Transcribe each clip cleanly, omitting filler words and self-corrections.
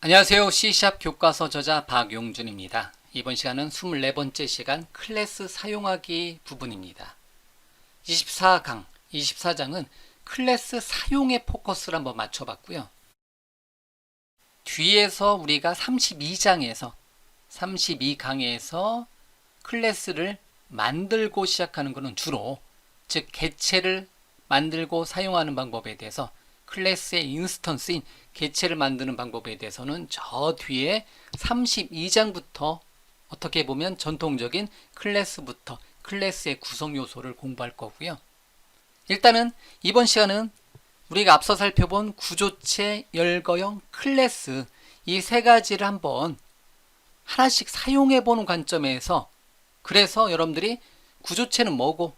안녕하세요. C샵 교과서 저자 박용준입니다. 이번 시간은 24번째 시간 클래스 사용하기 부분입니다. 24강, 24장은 클래스 사용에 포커스를 한번 맞춰봤고요. 뒤에서 우리가 32강에서 클래스를 만들고 시작하는 것은 주로 즉 객체를 만들고 사용하는 방법에 대해서 클래스의 인스턴스인 객체를 만드는 방법에 대해서는 저 뒤에 32장부터 어떻게 보면 전통적인 클래스부터 클래스의 구성 요소를 공부할 거고요. 일단은 이번 시간은 우리가 앞서 살펴본 구조체, 열거형, 클래스 이 세 가지를 한번 하나씩 사용해 보는 관점에서 그래서 여러분들이 구조체는 뭐고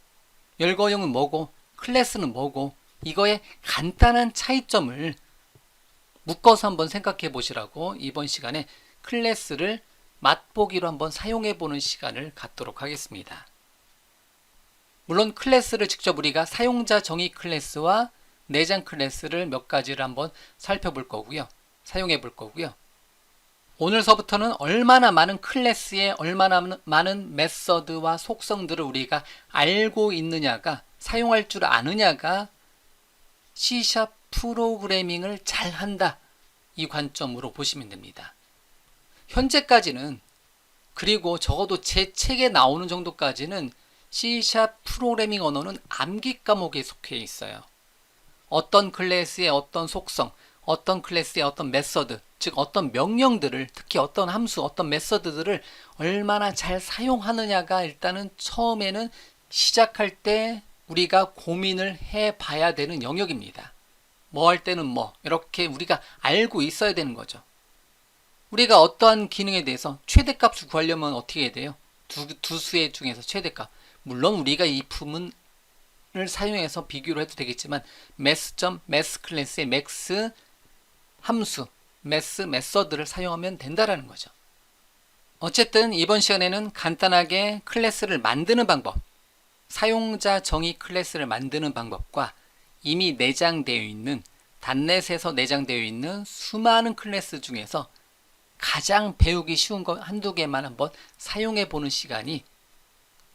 열거형은 뭐고 클래스는 뭐고 이거의 간단한 차이점을 묶어서 한번 생각해 보시라고 이번 시간에 클래스를 맛보기로 한번 사용해 보는 시간을 갖도록 하겠습니다. 물론 클래스를 직접 우리가 사용자 정의 클래스와 내장 클래스를 몇 가지를 한번 살펴볼 거고요. 사용해 볼 거고요. 오늘서부터는 얼마나 많은 클래스에 얼마나 많은 메서드와 속성들을 우리가 알고 있느냐가 사용할 줄 아느냐가 C샵 프로그래밍을 잘한다 이 관점으로 보시면 됩니다. 현재까지는 그리고 적어도 제 책에 나오는 정도까지는 C샵 프로그래밍 언어는 암기 과목에 속해 있어요. 어떤 클래스의 어떤 속성, 어떤 클래스의 어떤 메서드, 즉 어떤 명령들을 특히 어떤 함수, 어떤 메서드들을 얼마나 잘 사용하느냐가 일단은 처음에는 시작할 때 우리가 고민을 해봐야 되는 영역입니다. 뭐 할 때는 뭐 이렇게 우리가 알고 있어야 되는 거죠. 우리가 어떠한 기능에 대해서 최대값을 구하려면 어떻게 해야 돼요? 두 수의 중에서 최대값. 물론 우리가 이 부분을 사용해서 비교를 해도 되겠지만 math 클래스의 max 함수, math 메서드를 사용하면 된다라는 거죠. 어쨌든 이번 시간에는 간단하게 클래스를 만드는 방법, 사용자 정의 클래스를 만드는 방법과 이미 내장되어 있는 단넷에서 내장되어 있는 수많은 클래스 중에서 가장 배우기 쉬운 거 한두 개만 한번 사용해 보는 시간이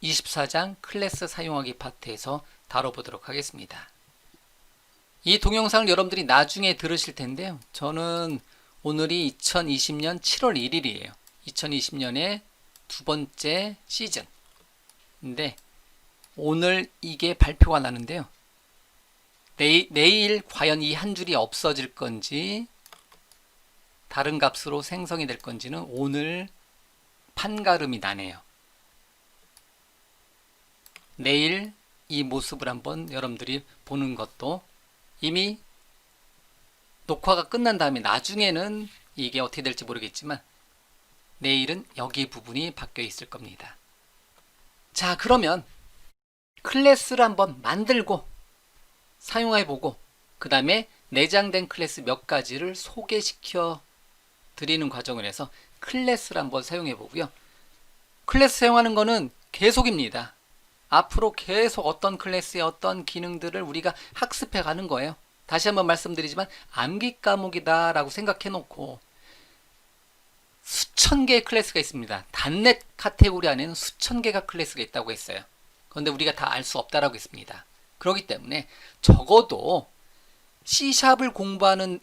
24장 클래스 사용하기 파트에서 다뤄보도록 하겠습니다. 이 동영상을 여러분들이 나중에 들으실 텐데요. 저는 오늘이 2020년 7월 1일이에요. 2020년의 두 번째 시즌인데 오늘 이게 발표가 나는데요. 내일 과연 이 한 줄이 없어질 건지 다른 값으로 생성이 될 건지는 오늘 판가름이 나네요. 내일 이 모습을 한번 여러분들이 보는 것도 이미 녹화가 끝난 다음에 나중에는 이게 어떻게 될지 모르겠지만 내일은 여기 부분이 바뀌어 있을 겁니다. 자, 그러면 클래스를 한번 만들고 사용해보고 그 다음에 내장된 클래스 몇 가지를 소개시켜 드리는 과정을 해서 클래스를 한번 사용해보고요. 클래스 사용하는 거는 계속입니다. 앞으로 계속 어떤 클래스의 어떤 기능들을 우리가 학습해 가는 거예요. 다시 한번 말씀드리지만 암기 과목이다 라고 생각해 놓고 수천 개의 클래스가 있습니다. 단넷 카테고리 안에는 수천 개가 클래스가 있다고 했어요. 그런데 우리가 다 알 수 없다라고 했습니다. 그렇기 때문에 적어도 C샵을 공부하는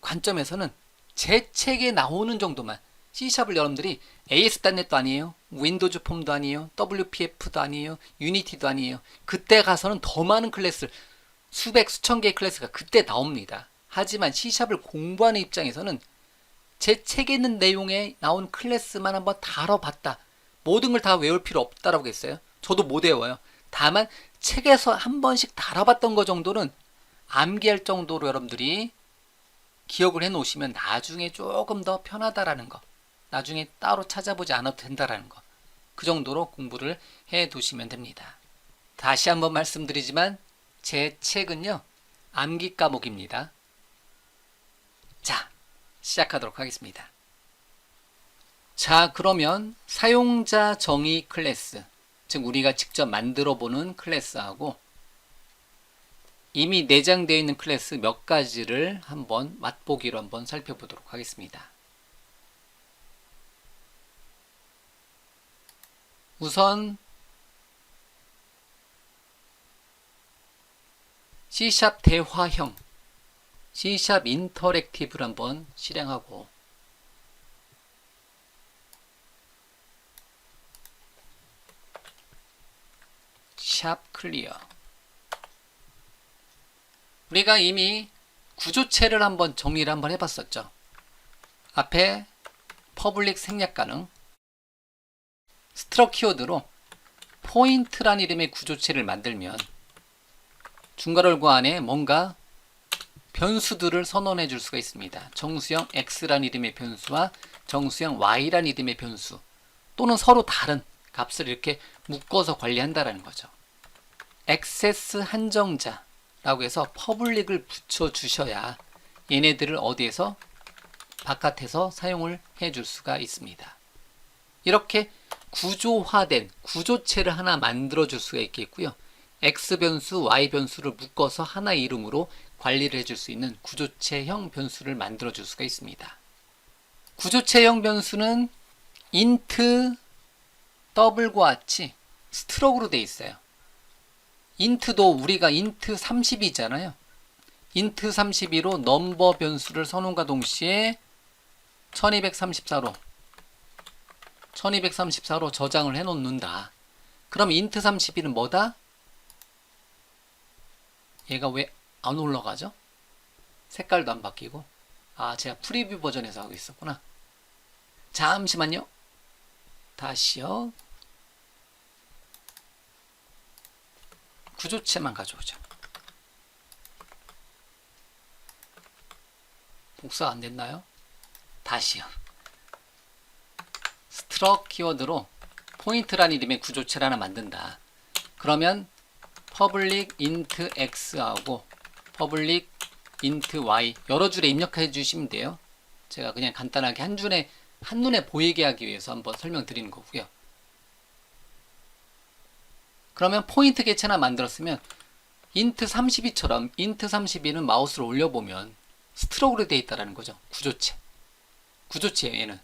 관점에서는 제 책에 나오는 정도만 C샵을 여러분들이 ASP.NET도 아니에요. 윈도우즈 폼도 아니에요. WPF도 아니에요. 유니티도 아니에요. 그때 가서는 더 많은 클래스, 수백, 수천 개의 클래스가 그때 나옵니다. 하지만 C샵을 공부하는 입장에서는 제 책에 있는 내용에 나온 클래스만 한번 다뤄봤다. 모든 걸 다 외울 필요 없다라고 했어요. 저도 못 외워요. 다만 책에서 한 번씩 다뤄봤던 거 정도는 암기할 정도로 여러분들이 기억을 해 놓으시면 나중에 조금 더 편하다라는 거, 나중에 따로 찾아보지 않아도 된다라는 거, 그 정도로 공부를 해 두시면 됩니다. 다시 한번 말씀드리지만 제 책은요 암기 과목입니다. 자, 시작하도록 하겠습니다. 자, 그러면 사용자 정의 클래스, 즉 우리가 직접 만들어 보는 클래스하고 이미 내장되어 있는 클래스 몇 가지를 한번 맛보기로 한번 살펴보도록 하겠습니다. 우선 C# 대화형, C# 인터랙티브를 한번 실행하고 샵 클리어. 우리가 이미 구조체를 한번 정리를 한번 해봤었죠. 앞에 퍼블릭 생략 가능, 스트럭 키워드로 포인트란 이름의 구조체를 만들면 중괄호 안에 뭔가 변수들을 선언해 줄 수가 있습니다. 정수형 x란 이름의 변수와 정수형 y란 이름의 변수, 또는 서로 다른 값을 이렇게 묶어서 관리한다라는 거죠. 액세스 한정자라고 해서 퍼블릭을 붙여 주셔야 얘네들을 어디에서 바깥에서 사용을 해 줄 수가 있습니다. 이렇게 구조화된 구조체를 하나 만들어 줄 수가 있겠고요. x 변수, y 변수를 묶어서 하나의 이름으로 관리를 해줄 수 있는 구조체형 변수를 만들어 줄 수가 있습니다. 구조체형 변수는 int 더블과 같이 스트럭으로 되어 있어요. int도 우리가 int 30이잖아요. int 32로 넘버 변수를 선언과 동시에 1234로 저장을 해 놓는다. 그럼 int 32는 뭐다? 얘가 왜 안 올라가죠? 색깔도 안 바뀌고. 아, 제가 프리뷰 버전에서 하고 있었구나. 잠시만요. 다시요. 구조체만 가져오죠. 복사 안 됐나요? 다시요. 스트럭 키워드로 포인트란 이름의 구조체를 하나 만든다. 그러면 public int x하고 public int y 여러 줄에 입력해 주시면 돼요. 제가 그냥 간단하게 한눈에 보이게 하기 위해서 한번 설명드리는 거고요. 그러면 포인트 개체 하나 만들었으면 int 32처럼 int 32는 마우스를 올려보면 스트럭으로 되어 있다는 거죠. 구조체예요. 얘는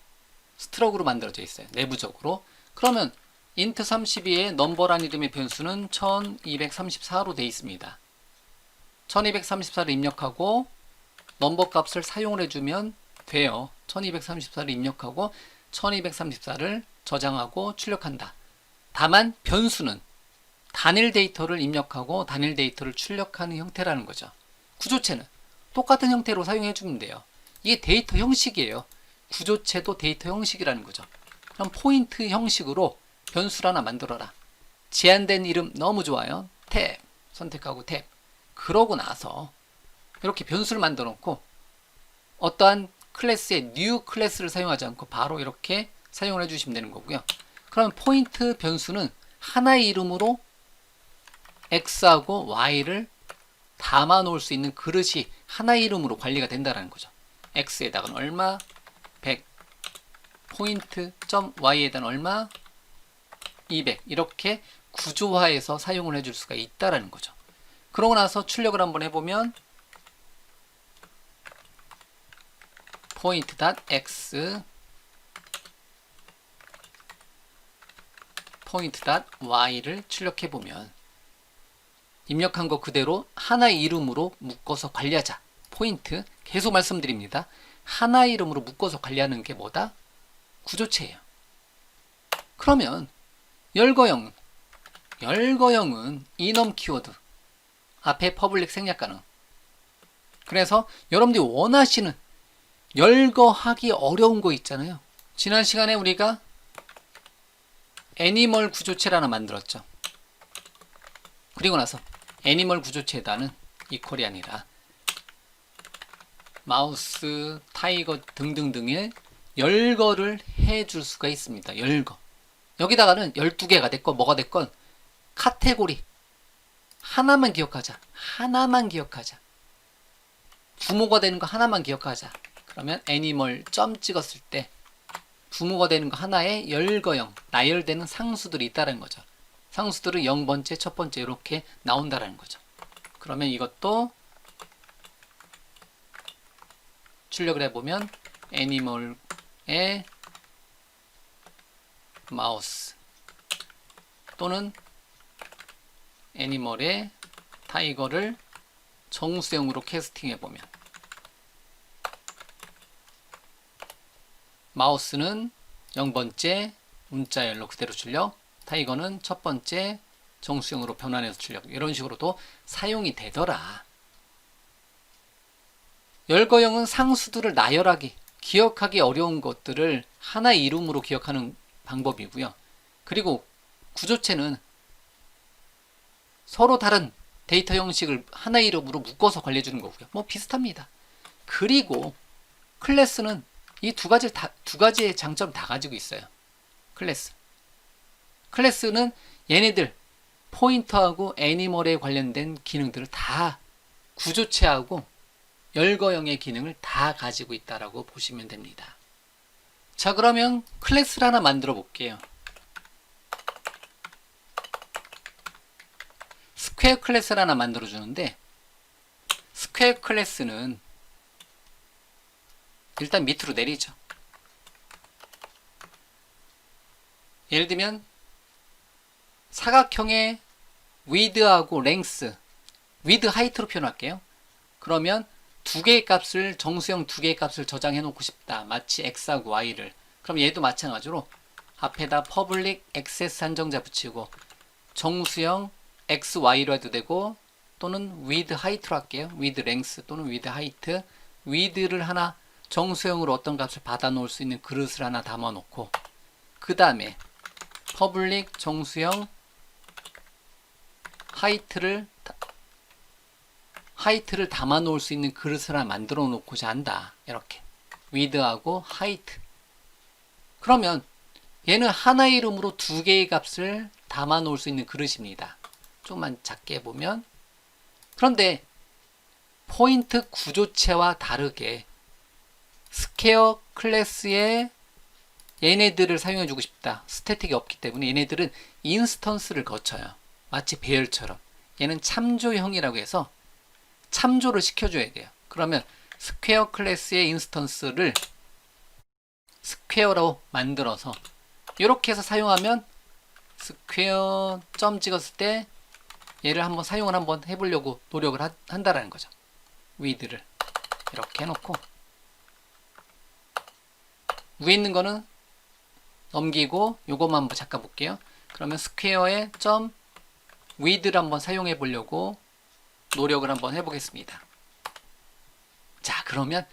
스트럭으로 만들어져 있어요. 내부적으로. 그러면 int 32의 넘버란 이름의 변수는 1234로 되어 있습니다. 1234를 입력하고 넘버 값을 사용을 해주면 돼요. 1234를 입력하고 1234를 저장하고 출력한다. 다만 변수는 단일 데이터를 입력하고 단일 데이터를 출력하는 형태라는 거죠. 구조체는 똑같은 형태로 사용해주면 돼요. 이게 데이터 형식이에요. 구조체도 데이터 형식이라는 거죠. 그럼 포인트 형식으로 변수를 하나 만들어라. 제한된 이름 너무 좋아요. 탭 선택하고 탭. 그러고 나서 이렇게 변수를 만들어 놓고 어떠한 클래스의 new 클래스를 사용하지 않고 바로 이렇게 사용을 해주시면 되는 거고요. 그럼 포인트 변수는 하나의 이름으로 x하고 y를 담아 놓을 수 있는 그릇이 하나의 이름으로 관리가 된다는 거죠. x에다가는 얼마 100, 포인트 점 y에다는 얼마 200 이렇게 구조화해서 사용을 해줄 수가 있다는 거죠. 그러고 나서 출력을 한번 해보면 point.x point.y를 출력해보면 입력한 거 그대로 하나의 이름으로 묶어서 관리하자. 포인트 계속 말씀드립니다. 하나의 이름으로 묶어서 관리하는 게 뭐다? 구조체예요. 그러면 열거형은 enum 키워드 앞에 퍼블릭 생략 가능. 그래서 여러분들이 원하시는 열거하기 어려운 거 있잖아요. 지난 시간에 우리가 애니멀 구조체를 하나 만들었죠. 그리고 나서 애니멀 구조체에다는 이퀄이 아니라 마우스, 타이거 등등등의 열거를 해줄 수가 있습니다. 열거. 여기다가는 12개가 됐건 뭐가 됐건 카테고리 하나만 기억하자. 하나만 기억하자. 부모가 되는 거 하나만 기억하자. 그러면 애니멀 점 찍었을 때 부모가 되는 거 하나에 열거형, 나열되는 상수들이 있다는 거죠. 상수들은 0번째, 첫 번째 이렇게 나온다는 거죠. 그러면 이것도 출력을 해보면 애니멀의 마우스 또는 애니멀의 타이거를 정수형으로 캐스팅해보면 마우스는 0번째 문자열로 그대로 출력, 타이거는 첫 번째 정수형으로 변환해서 출력, 이런 식으로도 사용이 되더라. 열거형은 상수들을 나열하기, 기억하기 어려운 것들을 하나의 이름으로 기억하는 방법이고요. 그리고 구조체는 서로 다른 데이터 형식을 하나의 이름으로 묶어서 관리해주는 거고요. 뭐 비슷합니다. 그리고 클래스는 이 두 가지의 장점 다 가지고 있어요. 클래스는 얘네들 포인터하고 애니멀에 관련된 기능들을 다 구조체하고 열거형의 기능을 다 가지고 있다라고 보시면 됩니다. 자, 그러면 클래스를 하나 만들어 볼게요. 스퀘어 클래스를 하나 만들어 주는데, 스퀘어 클래스는 일단 밑으로 내리죠. 예를 들면 사각형의 width하고 length, width height로 표현할게요. 그러면 두 개의 값을, 정수형 두 개의 값을 저장해 놓고 싶다. 마치 x하고 y를. 그럼 얘도 마찬가지로 앞에다 public access 한정자 붙이고 정수형 x, y로 해도 되고 또는 width height로 할게요. width length 또는 width height. width를 하나 정수형으로 어떤 값을 받아 놓을 수 있는 그릇을 하나 담아 놓고, 그 다음에 public 정수형 height를 담아 놓을 수 있는 그릇을 하나 만들어 놓고자 한다. 이렇게 width하고 height. 그러면 얘는 하나의 이름으로 두 개의 값을 담아 놓을 수 있는 그릇입니다. 조금만 작게 해보면, 그런데 포인트 구조체와 다르게 스퀘어 클래스에 얘네들을 사용해 주고 싶다. 스태틱이 없기 때문에 얘네들은 인스턴스를 거쳐요. 마치 배열처럼. 얘는 참조형이라고 해서 참조를 시켜줘야 돼요. 그러면 스퀘어 클래스의 인스턴스를 스퀘어로 만들어서 이렇게 해서 사용하면 스퀘어 점 찍었을 때 얘를 한번 사용을 한번 해보려고 노력을 한다라는 거죠. width를 이렇게 해놓고 위에 있는 거는 넘기고 요것만 한번 잠깐 볼게요. 그러면 스퀘어의 점 width를 한번 사용해 보려고 노력을 한번 해보겠습니다. 자, 그러면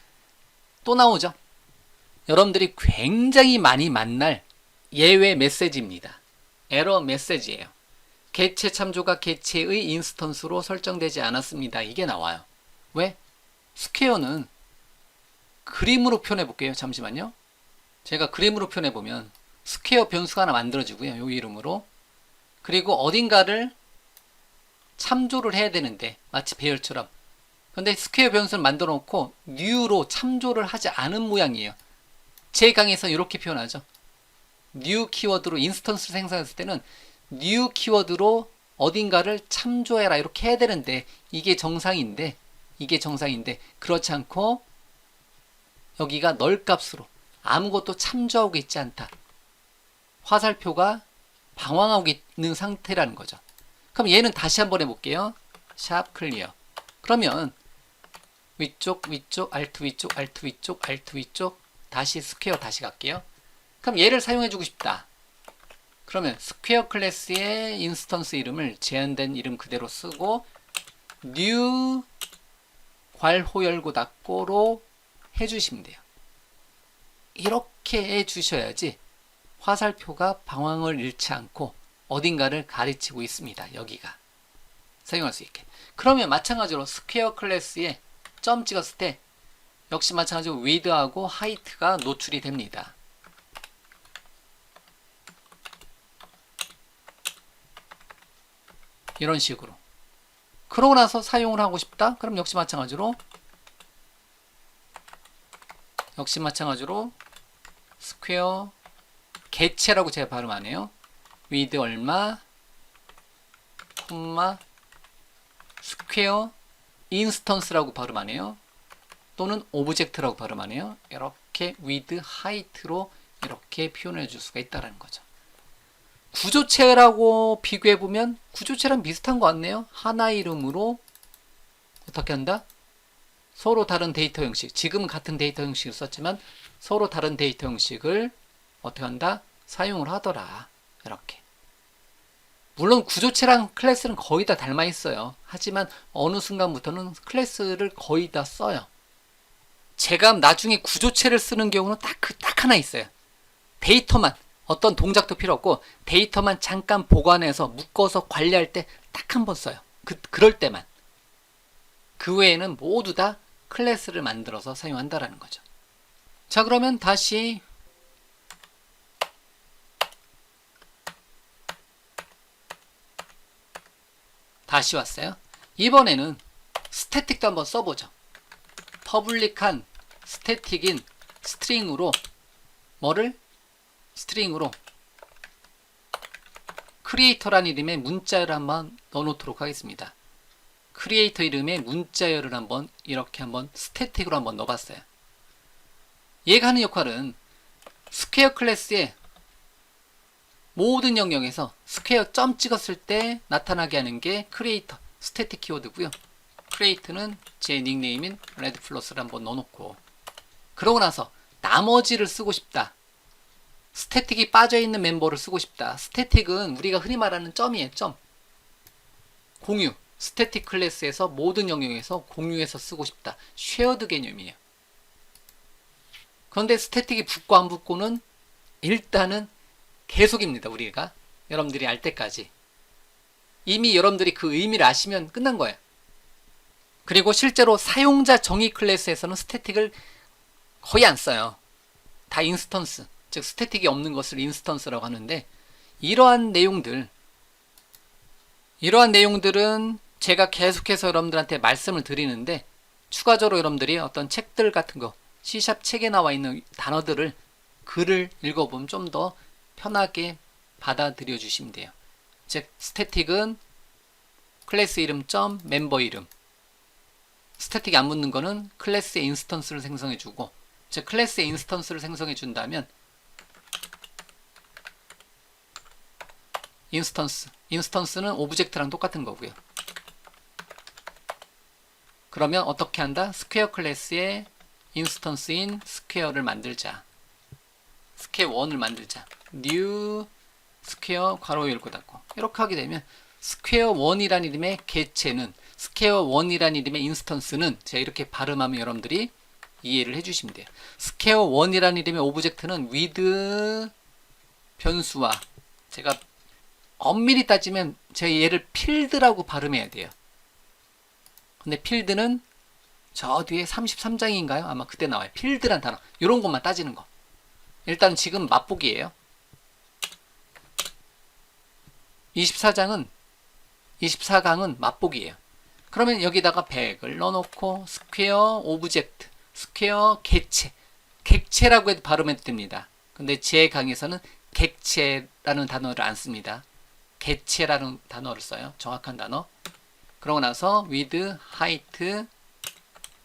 또 나오죠. 여러분들이 굉장히 많이 만날 예외 메시지입니다. 에러 메시지예요. 개체 참조가 개체의 인스턴스로 설정되지 않았습니다. 이게 나와요. 왜? 스퀘어는 그림으로 표현해 볼게요. 잠시만요. 제가 그림으로 표현해 보면 스퀘어 변수가 하나 만들어지고요. 이 이름으로. 그리고 어딘가를 참조를 해야 되는데 마치 배열처럼. 근데 스퀘어 변수를 만들어 놓고 new로 참조를 하지 않은 모양이에요. 제 강의에서 이렇게 표현하죠. new 키워드로 인스턴스를 생성했을 때는 new 키워드로 어딘가를 참조해라 이렇게 해야 되는데 이게 정상인데 그렇지 않고 여기가 널 값으로 아무것도 참조하고 있지 않다. 화살표가 방황하고 있는 상태라는 거죠. 그럼 얘는 다시 한번 해볼게요. 샵 클리어. 그러면 위쪽, 알트 위쪽, 알트 위쪽, 알트 위쪽, 다시 스퀘어 다시 갈게요. 그럼 얘를 사용해주고 싶다. 그러면 스퀘어 클래스의 인스턴스 이름을 제한된 이름 그대로 쓰고 new 괄호 열고 닫고로 해주시면 돼요. 이렇게 해주셔야지 화살표가 방황을 잃지 않고 어딘가를 가리치고 있습니다. 여기가 사용할 수 있게. 그러면 마찬가지로 스퀘어 클래스에 점 찍었을 때 역시 마찬가지로 width하고 height가 노출이 됩니다. 이런 식으로. 그러고 나서 사용을 하고 싶다? 그럼 역시 마찬가지로 스퀘어 개체라고 제가 발음 안 해요. width 얼마, 콤마 스퀘어 인스턴스라고 발음하네요. 또는 오브젝트라고 발음하네요. 이렇게 with height로 이렇게 표현해 줄 수가 있다는 거죠. 구조체라고 비교해보면 구조체랑 비슷한 것 같네요. 하나의 이름으로 어떻게 한다? 서로 다른 데이터 형식, 지금은 같은 데이터 형식을 썼지만 서로 다른 데이터 형식을 어떻게 한다? 사용을 하더라. 이렇게. 물론 구조체랑 클래스는 거의 다 닮아 있어요. 하지만 어느 순간부터는 클래스를 거의 다 써요. 제가 나중에 구조체를 쓰는 경우는 딱 하나 있어요. 데이터만, 어떤 동작도 필요 없고 데이터만 잠깐 보관해서 묶어서 관리할 때 딱 한 번 써요. 그럴 때만. 그 외에는 모두 다 클래스를 만들어서 사용한다라는 거죠. 자, 그러면 다시 왔어요. 이번에는 스태틱도 한번 써보죠. 퍼블릭한 스태틱인 스트링으로 뭐를? 스트링으로 크리에이터라는 이름의 문자열을 한번 넣어놓도록 하겠습니다. 크리에이터 이름의 문자열을 한번 이렇게 한번 스태틱으로 한번 넣어봤어요. 얘가 하는 역할은 스퀘어 클래스의 모든 영역에서 스퀘어 점 찍었을 때 나타나게 하는 게 크리에이터 스태틱 키워드고요. 크리에이트는 제 닉네임인 레드플러스를 한번 넣어놓고, 그러고 나서 나머지를 쓰고 싶다. 스태틱이 빠져있는 멤버를 쓰고 싶다. 스태틱은 우리가 흔히 말하는 점이에요. 점. 공유. 스태틱 클래스에서 모든 영역에서 공유해서 쓰고 싶다. 쉐어드 개념이에요. 그런데 스태틱이 붙고 안 붙고는 일단은 계속입니다. 우리가 여러분들이 알 때까지. 이미 여러분들이 그 의미를 아시면 끝난 거예요. 그리고 실제로 사용자 정의 클래스에서는 스태틱을 거의 안 써요. 다 인스턴스, 즉 스태틱이 없는 것을 인스턴스라고 하는데, 이러한 내용들은 제가 계속해서 여러분들한테 말씀을 드리는데, 추가적으로 여러분들이 어떤 책들 같은 거, C# 책에 나와 있는 단어들을 글을 읽어보면 좀 더 편하게 받아들여 주시면 돼요. 즉 스태틱은 클래스 이름 점 멤버 이름, 스태틱이 안 붙는 거는 클래스의 인스턴스를 생성해 주고, 즉 클래스의 인스턴스를 생성해 준다면 인스턴스는 오브젝트랑 똑같은 거고요. 그러면 어떻게 한다? 스퀘어 클래스의 인스턴스인 스퀘어를 만들자. 스퀘어 1을 만들자. new 스퀘어 괄호 열고 닫고. 이렇게 하게 되면 스퀘어 1이라는 이름의 개체는, 스퀘어 1이라는 이름의 인스턴스는, 제가 이렇게 발음하면 여러분들이 이해를 해주시면 돼요. 스퀘어 1이라는 이름의 오브젝트는 with 변수와, 제가 엄밀히 따지면 제가 얘를 필드라고 발음해야 돼요. 근데 필드는 저 뒤에 33장인가요? 아마 그때 나와요. 필드란 단어. 이런 것만 따지는 거. 일단 지금 맛보기예요. 24강은 맛보기예요. 그러면 여기다가 100을 넣어놓고 스퀘어 오브젝트, 스퀘어 객체라고 해도 발음해도 됩니다. 근데 제 강의에서는 객체라는 단어를 안 씁니다. 객체라는 단어를 써요. 정확한 단어. 그러고 나서 with height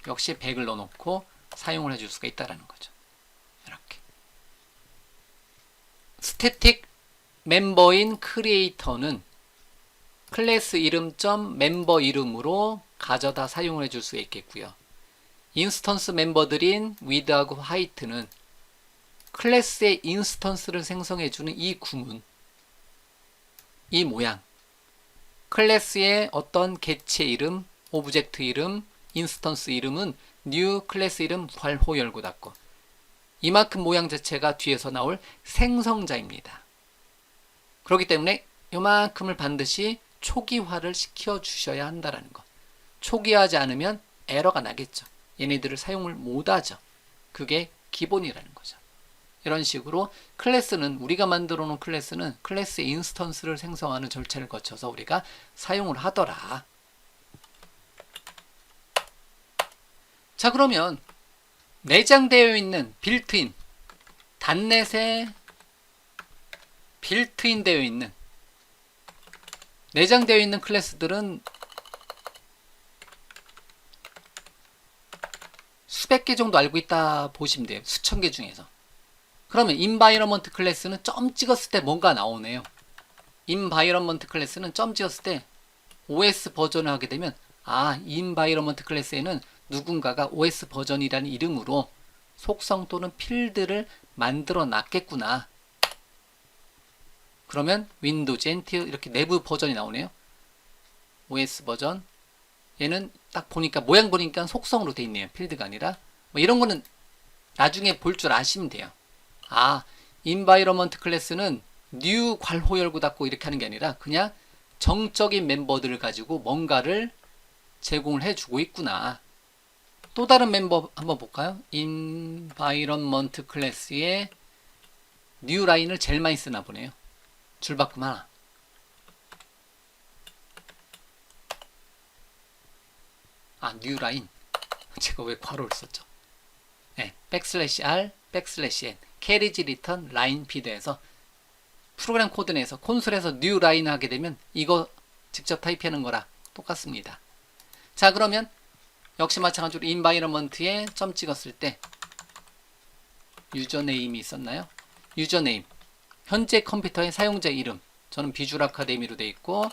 역시 100을 넣어놓고 사용을 해줄 수가 있다는 거죠. 이렇게. 스태틱 멤버인 크리에이터는 클래스 이름 점 멤버 이름으로 가져다 사용을 해줄 수 있겠고요. 인스턴스 멤버들인 with하고 height는 클래스의 인스턴스를 생성해주는 이 구문, 이 모양, 클래스의 어떤 개체 이름, 오브젝트 이름, 인스턴스 이름은 new 클래스 이름 괄호 열고 닫고, 이만큼 모양 자체가 뒤에서 나올 생성자입니다. 그렇기 때문에 이만큼을 반드시 초기화를 시켜 주셔야 한다는 것. 초기화하지 않으면 에러가 나겠죠. 얘네들을 사용을 못하죠. 그게 기본이라는 거죠. 이런 식으로 클래스는, 우리가 만들어 놓은 클래스는 클래스의 인스턴스를 생성하는 절차를 거쳐서 우리가 사용을 하더라. 자, 그러면 내장되어 있는 빌트인, 단넷에 빌트인 되어 있는, 내장되어 있는 클래스들은 수백 개 정도 알고 있다 보시면 돼요. 수천 개 중에서. 그러면 environment 클래스는 점 찍었을 때 뭔가 나오네요. environment 클래스는 점 찍었을 때 OS 버전을 하게 되면 environment 클래스에는 누군가가 OS 버전이라는 이름으로 속성 또는 필드를 만들어 놨겠구나. 그러면 윈도우즈 NT 이렇게 내부 버전이 나오네요. OS 버전. 얘는 딱 보니까 모양 보니까 속성으로 돼 있네요. 필드가 아니라. 뭐 이런 거는 나중에 볼 줄 아시면 돼요. environment 클래스는 new 괄호 열고 닫고 이렇게 하는 게 아니라 그냥 정적인 멤버들을 가지고 뭔가를 제공을 해주고 있구나. 또 다른 멤버 한번 볼까요? environment 클래스에 new 라인을 제일 많이 쓰나 보네요. 줄바꿈 하나. new 라인. 제가 왜 괄호를 썼죠? 네, \r, \n, carriage return line feed에서 프로그램 코드 내에서 콘솔에서 new line 하게 되면 이거 직접 타입하는 거랑 똑같습니다. 자, 그러면 역시 마찬가지로 environment에 점 찍었을 때 유저네임이 있었나요? 유저네임. 현재 컴퓨터의 사용자 이름. 저는 비주얼 아카데미로 되어 있고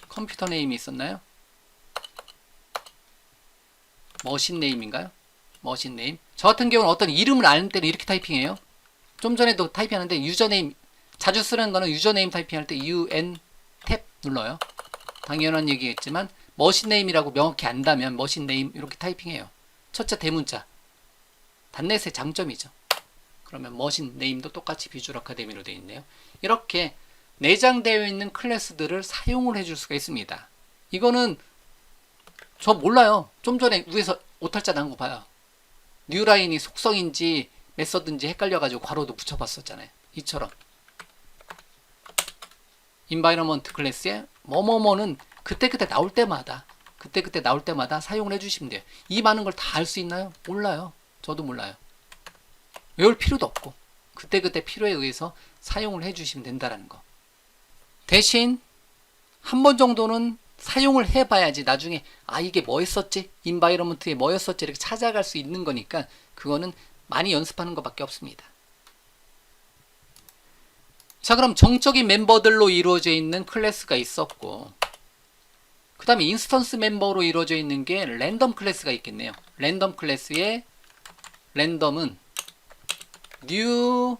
컴퓨터 네임이 있었나요? 머신 네임인가요? 머신 네임. 저 같은 경우는 어떤 이름을 아는 때는 이렇게 타이핑해요. 좀 전에도 타이핑하는데 유저네임 자주 쓰는 거는 유저네임 타이핑할 때 UN 탭 눌러요. 당연한 얘기겠지만 머신 네임이라고 명확히 안다면 머신 네임 이렇게 타이핑해요. 첫째 대문자. 단넷의 장점이죠. 그러면 머신 네임도 똑같이 비주얼 아카데미로 되어 있네요. 이렇게 내장되어 있는 클래스들을 사용을 해줄 수가 있습니다. 이거는 저 몰라요. 좀 전에 위에서 오탈자 나온 거 봐요. 뉴라인이 속성인지 메서드인지 헷갈려가지고 괄호도 붙여봤었잖아요. 이처럼 environment 클래스에 뭐뭐뭐는 그때그때 나올 때마다 사용을 해주시면 돼요. 이 많은 걸 다 알 수 있나요? 몰라요. 저도 몰라요. 외울 필요도 없고 그때그때 필요에 의해서 사용을 해주시면 된다는 거. 대신 한 번 정도는 사용을 해봐야지 나중에 이게 뭐였었지? 인바이러먼트에 뭐였었지? 이렇게 찾아갈 수 있는 거니까 그거는 많이 연습하는 것밖에 없습니다. 자, 그럼 정적인 멤버들로 이루어져 있는 클래스가 있었고 그 다음에 인스턴스 멤버로 이루어져 있는 게 랜덤 클래스가 있겠네요. 랜덤 클래스의 랜덤은 new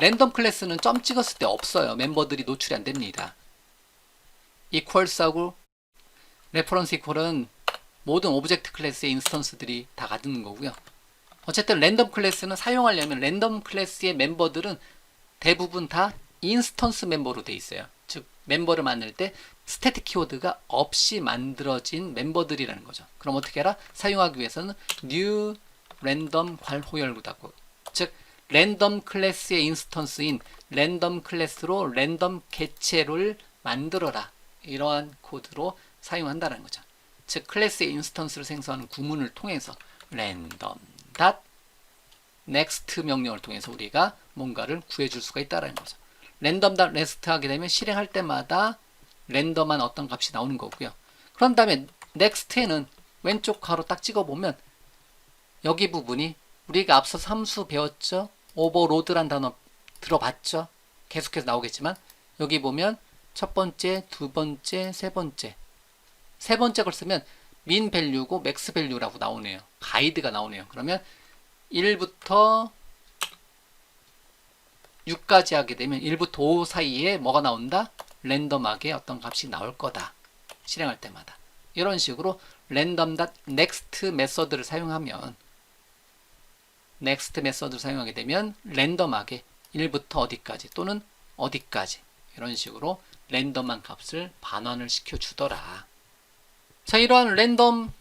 랜덤 클래스는 점 찍었을 때 없어요. 멤버들이 노출이 안 됩니다. equals하고 reference equal은 모든 오브젝트 클래스의 인스턴스들이 다 가는 거고요. 어쨌든 랜덤 클래스는 사용하려면 랜덤 클래스의 멤버들은 대부분 다 인스턴스 멤버로 돼 있어요. 즉 멤버를 만들 때 스태틱 키워드가 없이 만들어진 멤버들이라는 거죠. 그럼 어떻게 해라? 사용하기 위해서는 new 랜덤 괄호 열고 닫고 즉 랜덤 클래스의 인스턴스인 랜덤 클래스로 랜덤 개체를 만들어라. 이러한 코드로 사용한다는 거죠. 즉 클래스의 인스턴스를 생성하는 구문을 통해서 랜덤 닷 next 명령을 통해서 우리가 뭔가를 구해줄 수가 있다는 거죠. 랜덤 닷 next 하게 되면 실행할 때마다 랜덤한 어떤 값이 나오는 거고요. 그런 다음에 next에는 왼쪽 가로 딱 찍어보면 여기 부분이 우리가 앞서 함수 배웠죠? 오버로드란 단어 들어봤죠? 계속해서 나오겠지만 여기 보면 첫 번째, 두 번째, 세 번째 걸 쓰면 min 밸류고 max 밸류라고 나오네요. 가이드가 나오네요. 그러면 1부터 6까지 하게 되면 1부터 5 사이에 뭐가 나온다? 랜덤하게 어떤 값이 나올 거다. 실행할 때마다. 이런 식으로 random.next 메서드를 사용하면 next 메서드를 사용하게 되면 랜덤하게 1부터 어디까지 또는 어디까지 이런 식으로 랜덤한 값을 반환을 시켜 주더라. 자, 이러한 랜덤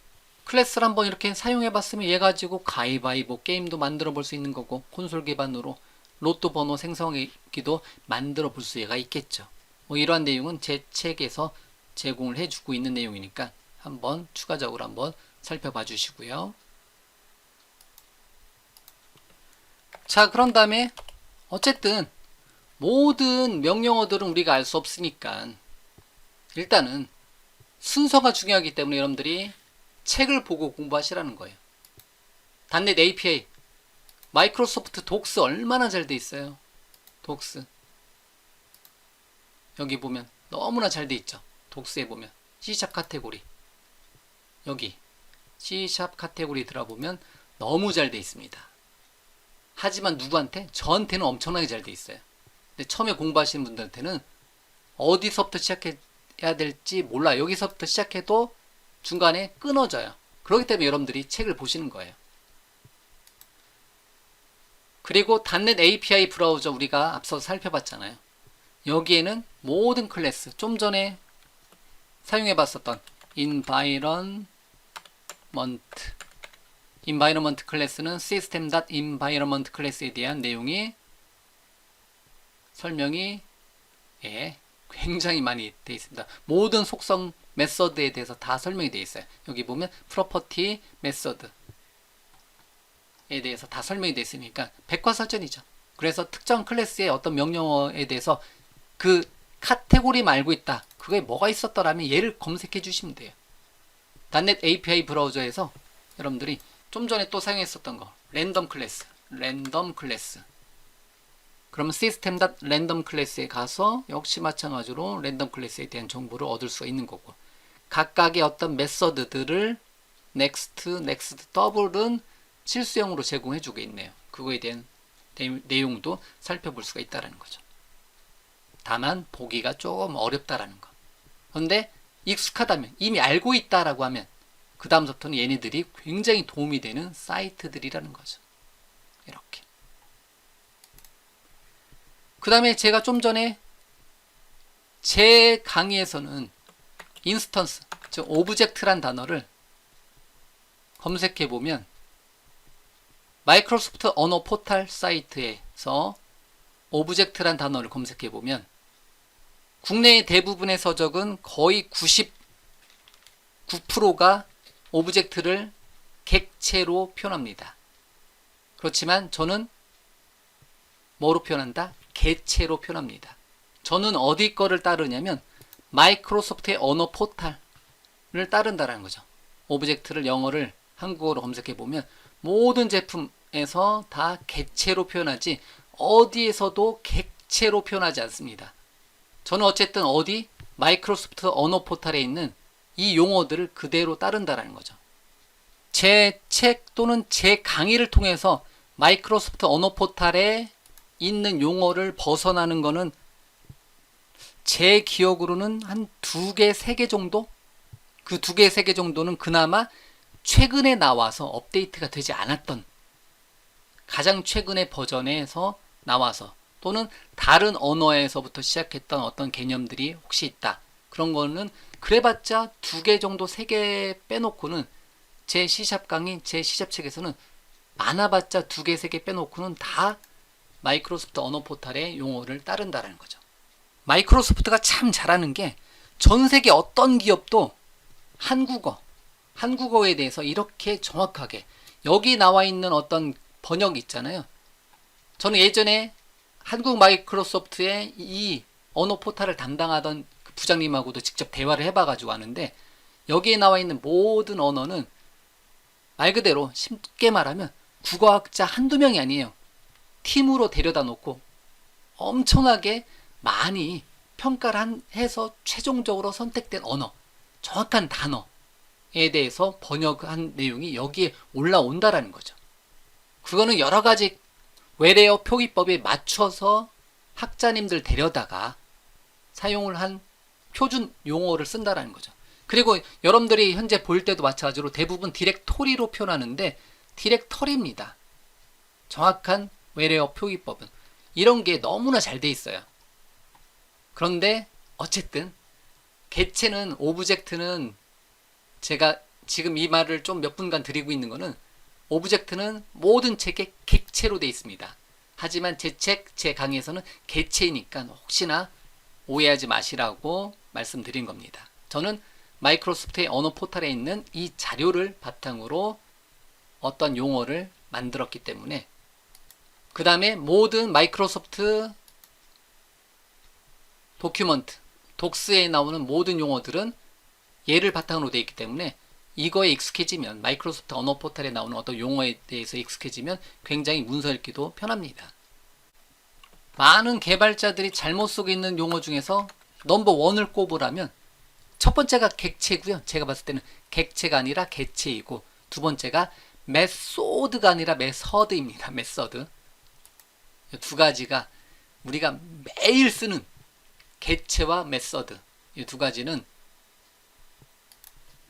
클래스를 한번 이렇게 사용해 봤으면 얘 가지고 가위바위보 게임도 만들어 볼 수 있는 거고 콘솔 기반으로 로또 번호 생성기도 만들어 볼 수가 있겠죠. 뭐 이러한 내용은 제 책에서 제공을 해주고 있는 내용이니까 한번 추가적으로 한번 살펴봐 주시고요. 자, 그런 다음에 어쨌든 모든 명령어들은 우리가 알 수 없으니까 일단은 순서가 중요하기 때문에 여러분들이 책을 보고 공부하시라는 거예요. .NET API, 마이크로소프트 독스 얼마나 잘 돼 있어요. 독스 여기 보면 너무나 잘 돼 있죠. 독스에 보면 C# 카테고리, 여기 C# 카테고리 들어보면 너무 잘 돼 있습니다. 하지만 누구한테? 저한테는 엄청나게 잘 돼 있어요. 근데 처음에 공부하시는 분들한테는 어디서부터 시작해야 될지 몰라요. 여기서부터 시작해도 중간에 끊어져요. 그렇기 때문에 여러분들이 책을 보시는 거예요. 그리고 .NET API 브라우저 우리가 앞서 살펴봤잖아요. 여기에는 모든 클래스, 좀 전에 사용해봤었던 environment 클래스는 system.environment 클래스에 대한 내용이 설명이 굉장히 많이 되어 있습니다. 모든 속성 메서드에 대해서 다 설명이 되어 있어요. 여기 보면 property 메서드에 대해서 다 설명이 되어 있으니까 백과사전이죠. 그래서 특정 클래스의 어떤 명령어에 대해서 그 카테고리 말고 있다. 그게 뭐가 있었더라면 얘를 검색해 주시면 돼요. .NET API 브라우저에서 여러분들이 좀 전에 또 사용했었던 거 랜덤 클래스 그러면 system.random 클래스에 가서 역시 마찬가지로 랜덤 클래스에 대한 정보를 얻을 수가 있는 거고, 각각의 어떤 메서드들을 next, double은 실수형으로 제공해 주고 있네요. 그거에 대한 내용도 살펴볼 수가 있다는 거죠. 다만 보기가 조금 어렵다라는 거. 그런데 익숙하다면, 이미 알고 있다라고 하면 그 다음부터는 얘네들이 굉장히 도움이 되는 사이트들이라는 거죠. 이렇게. 그 다음에 제가 좀 전에 제 강의에서는 인스턴스, 즉 오브젝트란 단어를 검색해 보면 마이크로소프트 언어 포탈 사이트에서 오브젝트란 단어를 검색해 보면 국내의 대부분의 서적은 거의 99%가 오브젝트를 객체로 표현합니다. 그렇지만 저는 뭐로 표현한다? 개체로 표현합니다. 저는 어디 거를 따르냐면 마이크로소프트의 언어 포탈을 따른다는 거죠. 오브젝트를 영어를 한국어로 검색해 보면 모든 제품에서 다 객체로 표현하지 어디에서도 객체로 표현하지 않습니다. 저는 어쨌든 어디 마이크로소프트 언어 포탈에 있는 이 용어들을 그대로 따른다는 거죠. 제 책 또는 제 강의를 통해서 마이크로소프트 언어 포탈에 있는 용어를 벗어나는 거는 제 기억으로는 한 2개, 3개 정도? 그 2개, 3개 정도는 그나마 최근에 나와서 업데이트가 되지 않았던 가장 최근의 버전에서 나와서 또는 다른 언어에서부터 시작했던 어떤 개념들이 혹시 있다. 그런 거는 그래봤자 2개 정도, 3개 빼놓고는 제 C샵 강의, 제 C샵 책에서는 많아봤자 2개, 3개 빼놓고는 다 마이크로소프트 언어 포탈의 용어를 따른다는 거죠. 마이크로소프트가 참 잘하는 게 전 세계 어떤 기업도 한국어에 대해서 이렇게 정확하게 여기 나와 있는 어떤 번역 있잖아요. 저는 예전에 한국 마이크로소프트의 이 언어 포탈을 담당하던 그 부장님하고도 직접 대화를 해봐가지고 아는데 여기에 나와 있는 모든 언어는 말 그대로 쉽게 말하면 국어학자 한두 명이 아니에요. 팀으로 데려다 놓고 엄청나게 많이 평가를 해서 최종적으로 선택된 언어, 정확한 단어에 대해서 번역한 내용이 여기에 올라온다라는 거죠. 그거는 여러 가지 외래어 표기법에 맞춰서 학자님들 데려다가 사용을 한 표준 용어를 쓴다라는 거죠. 그리고 여러분들이 현재 볼 때도 마찬가지로 대부분 디렉토리로 표현하는데 디렉터리입니다. 정확한 외래어 표기법은. 이런 게 너무나 잘 돼 있어요. 그런데 어쨌든 개체는, 오브젝트는, 제가 지금 이 말을 좀 몇 분간 드리고 있는 거는 오브젝트는 모든 책에 객체로 돼 있습니다. 하지만 제 책, 제 강의에서는 개체이니까 혹시나 오해하지 마시라고 말씀드린 겁니다. 저는 마이크로소프트의 언어 포탈에 있는 이 자료를 바탕으로 어떤 용어를 만들었기 때문에, 그 다음에 모든 마이크로소프트 도큐먼트, 독스에 나오는 모든 용어들은 얘를 바탕으로 되어 있기 때문에 이거에 익숙해지면 마이크로소프트 언어 포탈에 나오는 어떤 용어에 대해서 익숙해지면 굉장히 문서 읽기도 편합니다. 많은 개발자들이 잘못 쓰고 있는 용어 중에서 넘버 원을 꼽으라면 첫 번째가 객체고요. 제가 봤을 때는 객체가 아니라 개체이고, 두 번째가 메소드가 아니라 메서드입니다. 메서드. 두 가지가 우리가 매일 쓰는 개체와 메서드, 이 두 가지는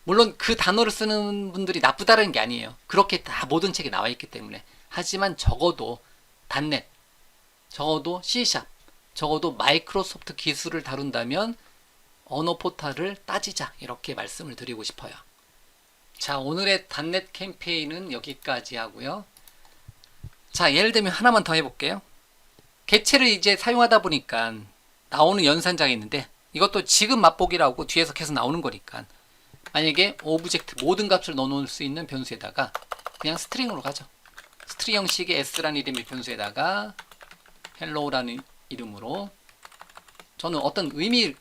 물론 그 단어를 쓰는 분들이 나쁘다는 게 아니에요. 그렇게 다 모든 책에 나와 있기 때문에. 하지만 적어도 .NET, 적어도 C#, 적어도 마이크로소프트 기술을 다룬다면 언어 포탈을 따지자, 이렇게 말씀을 드리고 싶어요. 자, 오늘의 .NET 캠페인은 여기까지 하고요. 자, 예를 들면 하나만 더 해볼게요. 개체를 이제 사용하다 보니까 나오는 연산자가 있는데, 이것도 지금 맛보기라고 뒤에서 계속 나오는 거니까 만약에 오브젝트 모든 값을 넣어놓을 수 있는 변수에다가 그냥 스트링으로 가죠. 스트링 형식의 s라는 이름의 변수에다가 hello라는 이름으로, 저는 어떤 의미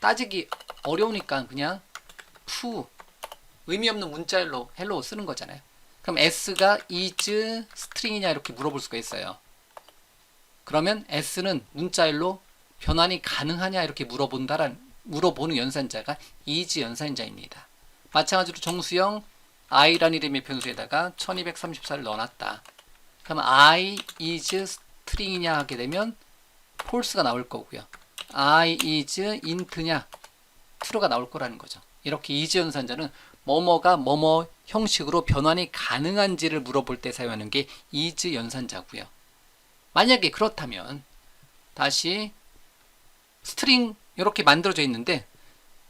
따지기 어려우니까 그냥 의미 없는 문자열로 hello 쓰는 거잖아요. 그럼 s가 is 스트링이냐 이렇게 물어볼 수가 있어요. 그러면 s는 문자열로 변환이 가능하냐 이렇게 물어보는 연산자가 is 연산자입니다. 마찬가지로 정수형 i라는 이름의 변수에다가 1234를 넣어놨다. 그럼 I is string이냐 하게 되면 false가 나올 거고요. I is int냐 true가 나올 거라는 거죠. 이렇게 is 연산자는 뭐뭐가 뭐뭐 형식으로 변환이 가능한지를 물어볼 때 사용하는 게 is 연산자고요. 만약에 그렇다면 다시 스트링 이렇게 만들어져 있는데,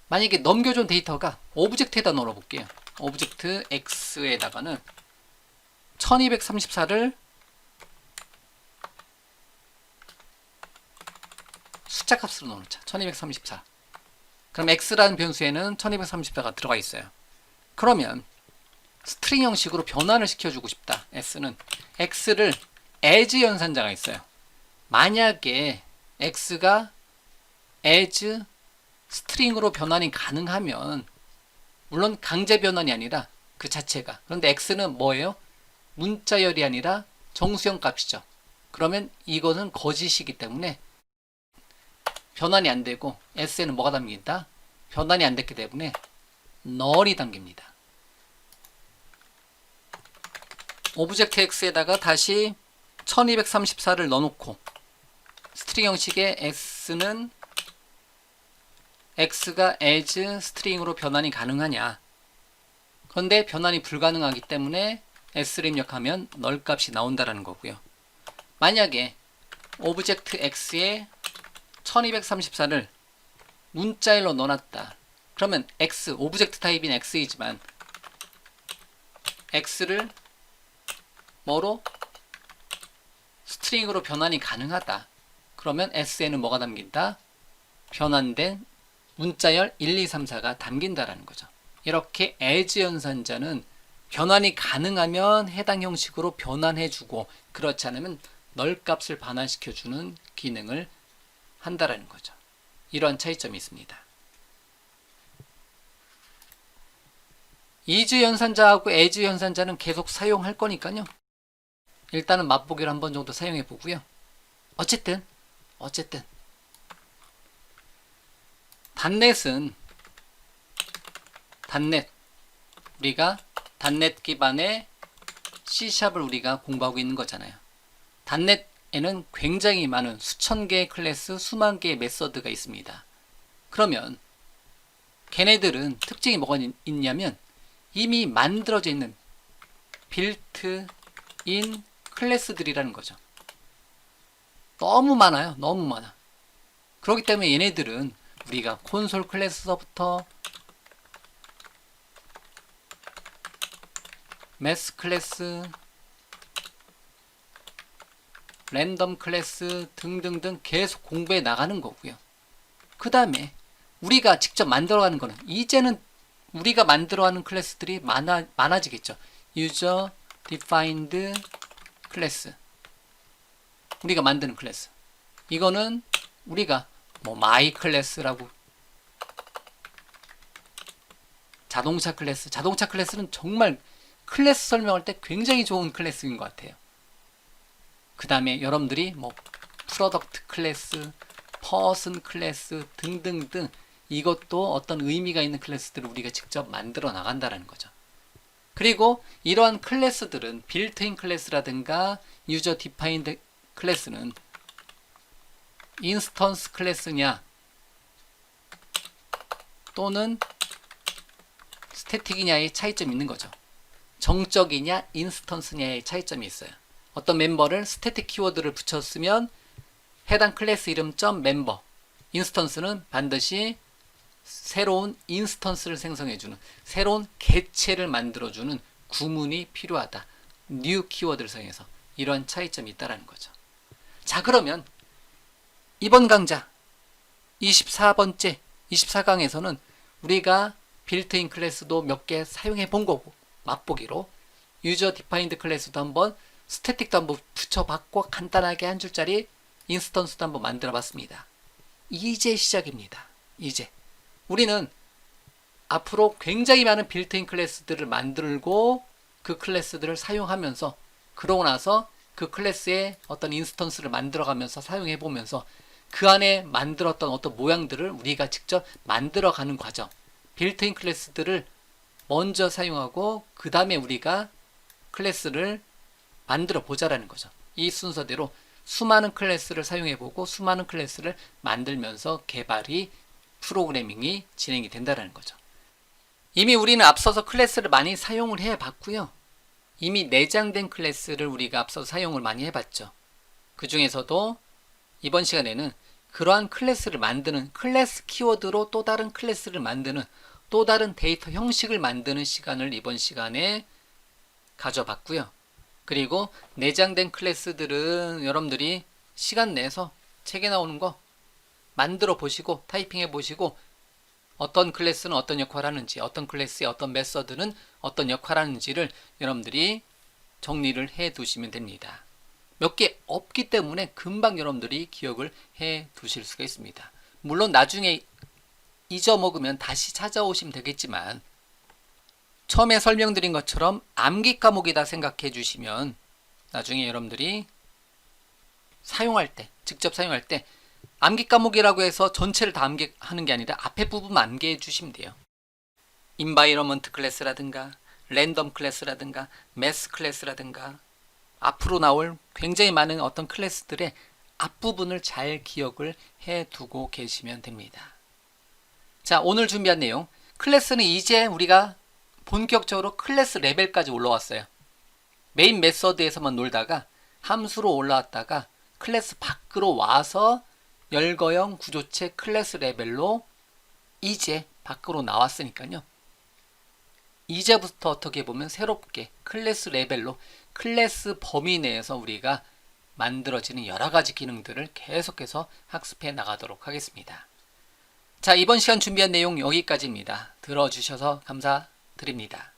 만약에 넘겨준 데이터가 오브젝트에다 넣어볼게요. 오브젝트 x에다가는 1234를 숫자 값으로 넣어놓자. 1234. 그럼 x라는 변수에는 1234가 들어가 있어요. 그러면 스트링 형식으로 변환을 시켜주고 싶다. s는 x를 as 연산자가 있어요. 만약에 x가 as 스트링으로 변환이 가능하면, 물론 강제 변환이 아니라 그 자체가, 그런데 x는 뭐예요? 문자열이 아니라 정수형 값이죠. 그러면 이것은 거짓이기 때문에 변환이 안 되고 s에는 뭐가 담긴다? 변환이 안 됐기 때문에 null이 담깁니다. 오브젝트 x에다가 다시 1234를 넣어놓고 스트링 형식의 s는 x가 as 스트링으로 변환이 가능하냐. 그런데 변환이 불가능하기 때문에 s를 입력하면 null 값이 나온다라는 거고요. 만약에 오브젝트 x에 1234를 문자열로 넣어놨다. 그러면 x, 오브젝트 타입인 x이지만 x를 뭐로? 스트링으로 변환이 가능하다. 그러면 s에는 뭐가 담긴다? 변환된 문자열 1, 2, 3, 4가 담긴다라는 거죠. 이렇게 as 연산자는 변환이 가능하면 해당 형식으로 변환해주고, 그렇지 않으면 null 값을 반환시켜주는 기능을 한다라는 거죠. 이러한 차이점이 있습니다. is 연산자하고 as 연산자는 계속 사용할 거니까요. 일단은 맛보기를 한번 정도 사용해 보고요. 어쨌든 .NET은 우리가 .NET 기반의 C#을 우리가 공부하고 있는 거잖아요. .NET에는 굉장히 많은 수천 개의 클래스, 수만 개의 메서드가 있습니다. 그러면 걔네들은 특징이 뭐가 있냐면 이미 만들어져 있는 빌트인 클래스들이라는 거죠. 너무 많아요. 너무 많아. 그렇기 때문에 얘네들은 우리가 콘솔 클래스서부터 매스 클래스, 랜덤 클래스 등등등 계속 공부해 나가는 거고요. 그 다음에 우리가 직접 만들어가는 거는, 이제는 우리가 만들어가는 클래스들이 많아지겠죠. User Defined 클래스, 우리가 만드는 클래스. 이거는 우리가 뭐 my 클래스라고, 자동차 클래스. 자동차 클래스는 정말 클래스 설명할 때 굉장히 좋은 클래스인 것 같아요. 그 다음에 여러분들이 뭐 프로덕트 클래스, 퍼슨 클래스 등등등 이것도 어떤 의미가 있는 클래스들을 우리가 직접 만들어 나간다는 거죠. 그리고 이러한 클래스들은 빌트인 클래스라든가 유저 디파인드 클래스는 인스턴스 클래스냐 또는 스태틱이냐의 차이점이 있는 거죠. 정적이냐 인스턴스냐의 차이점이 있어요. 어떤 멤버를 스태틱 키워드를 붙였으면 해당 클래스 이름 점 멤버 인스턴스는 반드시 새로운 인스턴스를 생성해주는 새로운 객체를 만들어주는 구문이 필요하다. new 키워드를 사용해서 이런 차이점이 있다는 거죠. 자, 그러면 이번 강좌 24번째 24강에서는 우리가 빌트인 클래스도 몇 개 사용해 본 거고 맛보기로 유저 디파인드 클래스도 한번 스태틱도 한번 붙여봤고 간단하게 한 줄짜리 인스턴스도 한번 만들어 봤습니다. 이제 시작입니다. 이제 우리는 앞으로 굉장히 많은 빌트인 클래스들을 만들고 그 클래스들을 사용하면서 그러고 나서 그 클래스의 어떤 인스턴스를 만들어가면서 사용해보면서 그 안에 만들었던 어떤 모양들을 우리가 직접 만들어가는 과정, 빌트인 클래스들을 먼저 사용하고 그 다음에 우리가 클래스를 만들어 보자라는 거죠. 이 순서대로 수많은 클래스를 사용해보고 수많은 클래스를 만들면서 개발이 프로그래밍이 진행이 된다는 거죠. 이미 우리는 앞서서 클래스를 많이 사용을 해봤고요. 이미 내장된 클래스를 우리가 앞서 사용을 많이 해봤죠. 그 중에서도 이번 시간에는 그러한 클래스를 만드는 클래스 키워드로 또 다른 클래스를 만드는 또 다른 데이터 형식을 만드는 시간을 이번 시간에 가져봤고요. 그리고 내장된 클래스들은 여러분들이 시간 내서 책에 나오는 거 만들어 보시고 타이핑해 보시고 어떤 클래스는 어떤 역할을 하는지 어떤 클래스의 어떤 메서드는 어떤 역할을 하는지를 여러분들이 정리를 해 두시면 됩니다. 몇 개 없기 때문에 금방 여러분들이 기억을 해 두실 수가 있습니다. 물론 나중에 잊어먹으면 다시 찾아오시면 되겠지만 처음에 설명드린 것처럼 암기 과목이다 생각해 주시면 나중에 여러분들이 사용할 때 직접 사용할 때 암기 과목이라고 해서 전체를 다 암기하는 게 아니라 앞에 부분만 암기해 주시면 돼요. 인바이러먼트 클래스라든가 랜덤 클래스라든가 매스 클래스라든가 앞으로 나올 굉장히 많은 어떤 클래스들의 앞부분을 잘 기억을 해 두고 계시면 됩니다. 자, 오늘 준비한 내용 클래스는 이제 우리가 본격적으로 클래스 레벨까지 올라왔어요. 메인 메서드에서만 놀다가 함수로 올라왔다가 클래스 밖으로 와서 열거형 구조체 클래스 레벨로 이제 밖으로 나왔으니까요. 이제부터 어떻게 보면 새롭게 클래스 레벨로 클래스 범위 내에서 우리가 만들어지는 여러 가지 기능들을 계속해서 학습해 나가도록 하겠습니다. 자, 이번 시간 준비한 내용 여기까지입니다. 들어주셔서 감사드립니다.